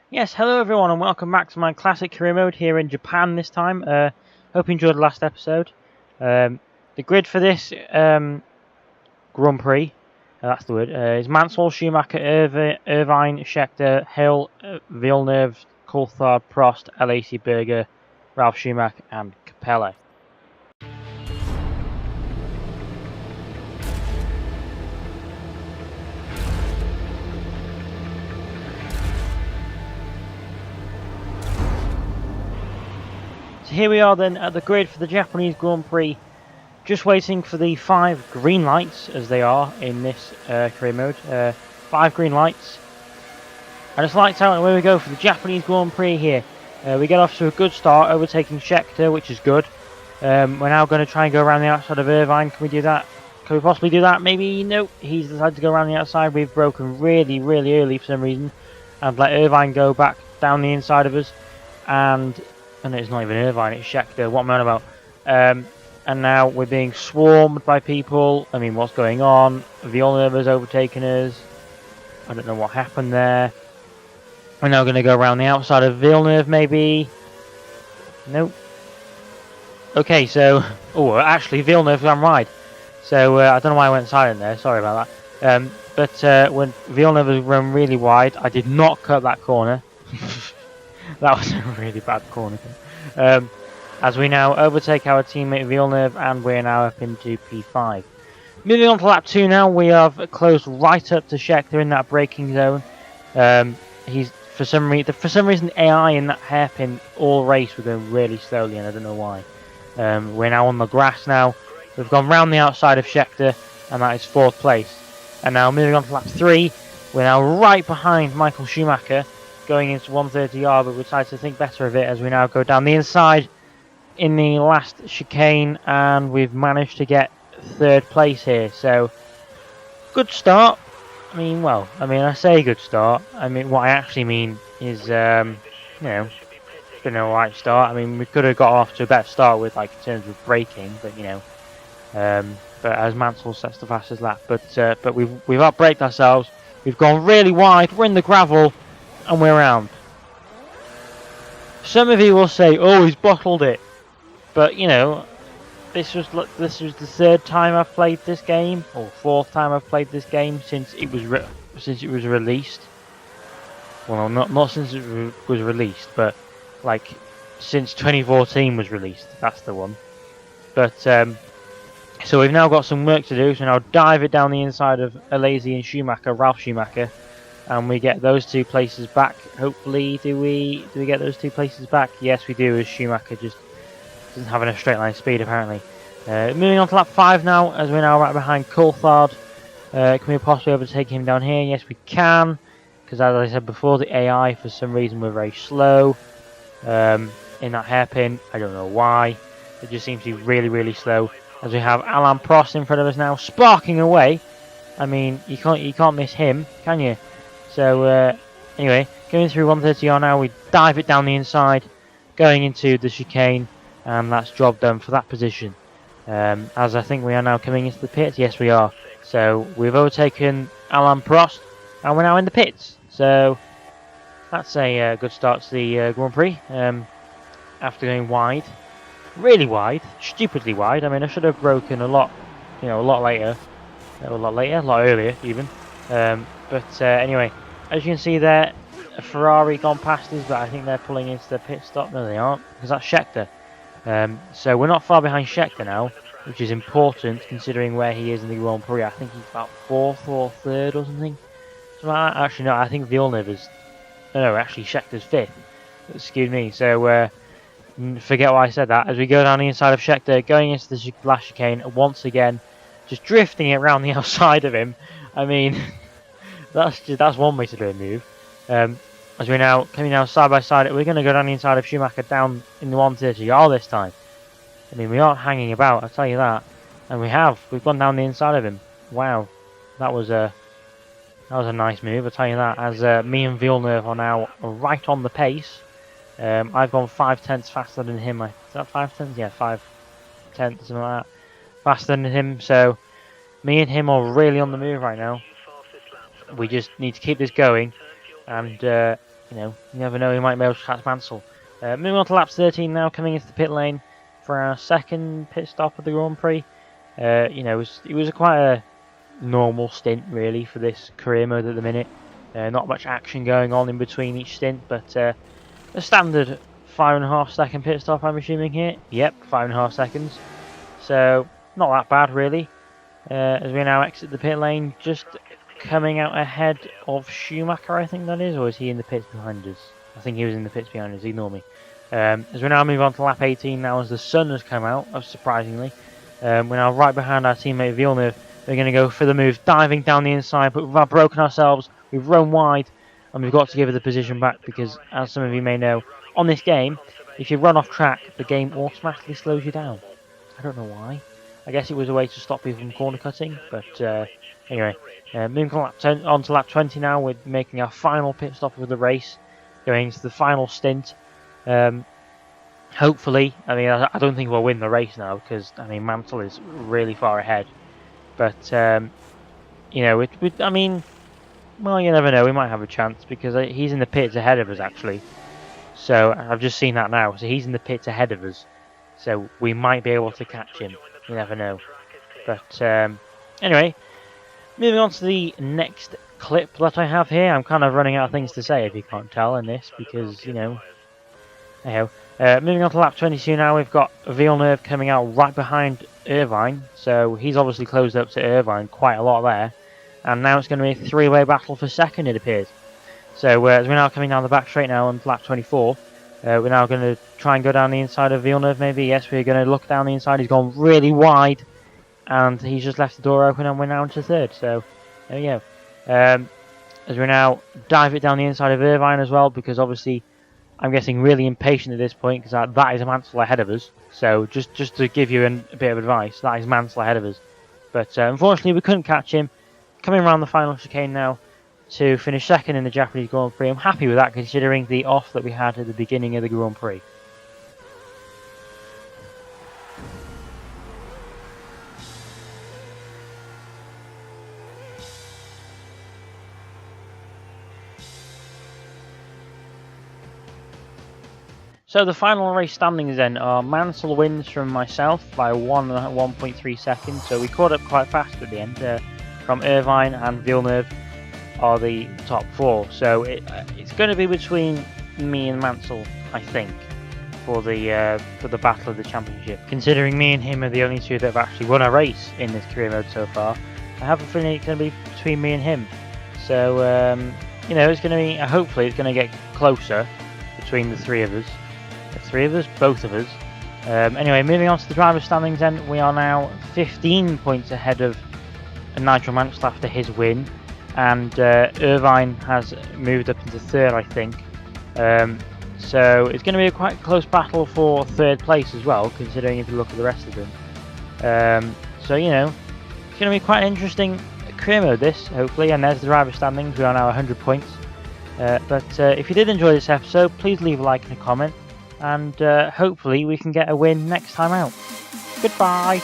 Yes, hello everyone and welcome back to my classic career mode here in Japan this time. Hope you enjoyed the last episode. The grid for this Grand Prix, that's the word, is Mansell, Schumacher, Irvine, Scheckter, Hill, Villeneuve, Coulthard, Prost, LAC Berger, Ralf Schumacher and Capella. So here we are then at the grid for the Japanese Grand Prix, just waiting for the 5 green lights as they are in this career mode. 5 green lights. And it's lights out and away we go for the Japanese Grand Prix here. We get off to a good start, overtaking Scheckter, which is good. We're now going to try and go around the outside of Irvine. Can we do that? Can we possibly do that? Maybe no. He's decided to go around the outside. We've broken really early for some reason. And let Irvine go back down the inside of us. And it's not even Irvine, it's Scheckter. What am I on about? And now we're being swarmed by people. I mean, what's going on? Villeneuve has overtaken us. I don't know what happened there. We're now going to go around the outside of Villeneuve, maybe. Nope. Okay, so... Oh, actually, Villeneuve ran wide. So, I don't know why I went silent there. Sorry about that. But when Villeneuve has run really wide, I did not cut that corner. That was a really bad corner. As we now overtake our teammate Villeneuve, and we're now up into P5. Moving on to lap 2 now, we have closed right up to Scheckter in that braking zone. He's for some reason AI in that hairpin all race we're going really slowly, and I don't know why. We're now on the grass now. We've gone round the outside of Scheckter, and that is 4th place. And now moving on to lap 3, we're now right behind Michael Schumacher, going into 130R, but we decided to think better of it as we now go down the inside in the last chicane, and we've managed to get 3rd place here. So good start. I say good start. I mean, what I actually mean is, it's been an alright start. I mean, we could have got off to a better start with, in terms of braking, but but as Mansell sets the fastest lap, but we've outbraked ourselves. We've gone really wide. We're in the gravel, and we're around. Some of you will say, "Oh, he's bottled it," but this was the 3rd time I've played this game, or 4th time I've played this game since it was released. Well, not since it was released, but since 2014 was released. That's the one. But so we've now got some work to do. So now dive it down the inside of Alesi and Schumacher, Ralf Schumacher, and we get those 2 places back. Hopefully, do we get those 2 places back? Yes, we do. As Schumacher just doesn't have a straight line speed apparently. Moving on to lap 5 now, as we're now right behind Coulthard. Can we possibly overtake him down here? Yes, we can, because as I said before, the AI for some reason were very slow in that hairpin. I don't know why. It just seems to be really slow. As we have Alain Prost in front of us now, sparking away. I mean, you can't miss him, can you? So anyway, going through 130R now, we dive it down the inside, going into the chicane. And that's job done for that position. As I think we are now coming into the pits. Yes, we are. So we've overtaken Alain Prost, and we're now in the pits. So that's a good start to the Grand Prix. After going wide, really wide, stupidly wide. I mean, I should have broken a lot later, a lot earlier even. But anyway, as you can see there, a Ferrari gone past us, but I think they're pulling into the pit stop. No, they aren't, because that's Scheckter. So we're not far behind Scheckter now, which is important considering where he is in the Grand Prix. I think he's about 4th or 3rd or something. Actually, no, I think Villeneuve is... No, actually Scheckter's 5th. Excuse me. So forget why I said that. As we go down the inside of Scheckter, going into the last chicane, once again, just drifting it around the outside of him. I mean, that's one way to do a move. As we're now coming side by side, we're going to go down the inside of Schumacher down in the 130R this time. I mean, we aren't hanging about, I'll tell you that. And we've gone down the inside of him. Wow, that was a nice move, I'll tell you that. As me and Villeneuve are now right on the pace. I've gone 5/10 faster than him. Is that 5/10? Yeah, 5/10, something like that. Faster than him, so me and him are really on the move right now. We just need to keep this going. And you never know, he might be able to catch Mansell. Moving on to lap 13 now, coming into the pit lane for our second pit stop of the Grand Prix. It was quite a normal stint really for this career mode at the minute. Not much action going on in between each stint, but a standard 5.5 second pit stop, I'm assuming here. Yep, 5.5 seconds. So not that bad really. As we now exit the pit lane, just coming out ahead of Schumacher, I think that is, or is he in the pits behind us? I think he was in the pits behind us, ignore me. As we now move on to lap 18 now, as the sun has come out, surprisingly. We're now right behind our teammate Villeneuve. We're going to go for the move, diving down the inside, but we've broken ourselves, we've run wide, and we've got to give it the position back because, as some of you may know, on this game, if you run off track, the game automatically slows you down. I don't know why. I guess it was a way to stop people from corner cutting, but anyway, moving on to lap 20 now, we're making our final pit stop of the race, going into the final stint. Hopefully, I mean, I don't think we'll win the race now because, I mean, Mansell is really far ahead. But, I mean, well, you never know, we might have a chance because he's in the pits ahead of us, actually. So, I've just seen that now. So, he's in the pits ahead of us. So, we might be able to catch him. You never know. But, anyway, moving on to the next clip that I have here. I'm kind of running out of things to say, if you can't tell, in this, because, anyhow. Moving on to lap 22 now, we've got Villeneuve coming out right behind Irvine, so he's obviously closed up to Irvine quite a lot there, and now it's going to be a three-way battle for second, it appears. So as we're now coming down the back straight now on lap 24, we're now going to try and go down the inside of Villeneuve maybe. Yes, we're going to look down the inside, he's gone really wide, and he's just left the door open and we're now into third, so there we go. As we now dive it down the inside of Irvine as well, because obviously I'm getting really impatient at this point because that is a Mansell ahead of us. So just to give you a bit of advice, that is Mansell ahead of us. But unfortunately we couldn't catch him. Coming around the final chicane now to finish second in the Japanese Grand Prix. I'm happy with that considering the off that we had at the beginning of the Grand Prix. So the final race standings then are Mansell wins from myself by 1.3 seconds, so we caught up quite fast at the end. From Irvine and Villeneuve are the top four, so it's going to be between me and Mansell, I think, for the battle of the championship. Considering me and him are the only two that have actually won a race in this career mode so far, I have a feeling it's going to be between me and him. So it's going to be. Hopefully, it's going to get closer between the three of us. Both of us. Anyway, moving on to the driver's standings then, we are now 15 points ahead of Nigel Mansell after his win, and Irvine has moved up into third, I think. So it's going to be a quite close battle for third place as well, considering if you look at the rest of them. So, it's going to be quite an interesting career mode this, hopefully, and there's the driver's standings. We are now 100 points. But if you did enjoy this episode, please leave a like and a comment, and hopefully we can get a win next time out. Goodbye!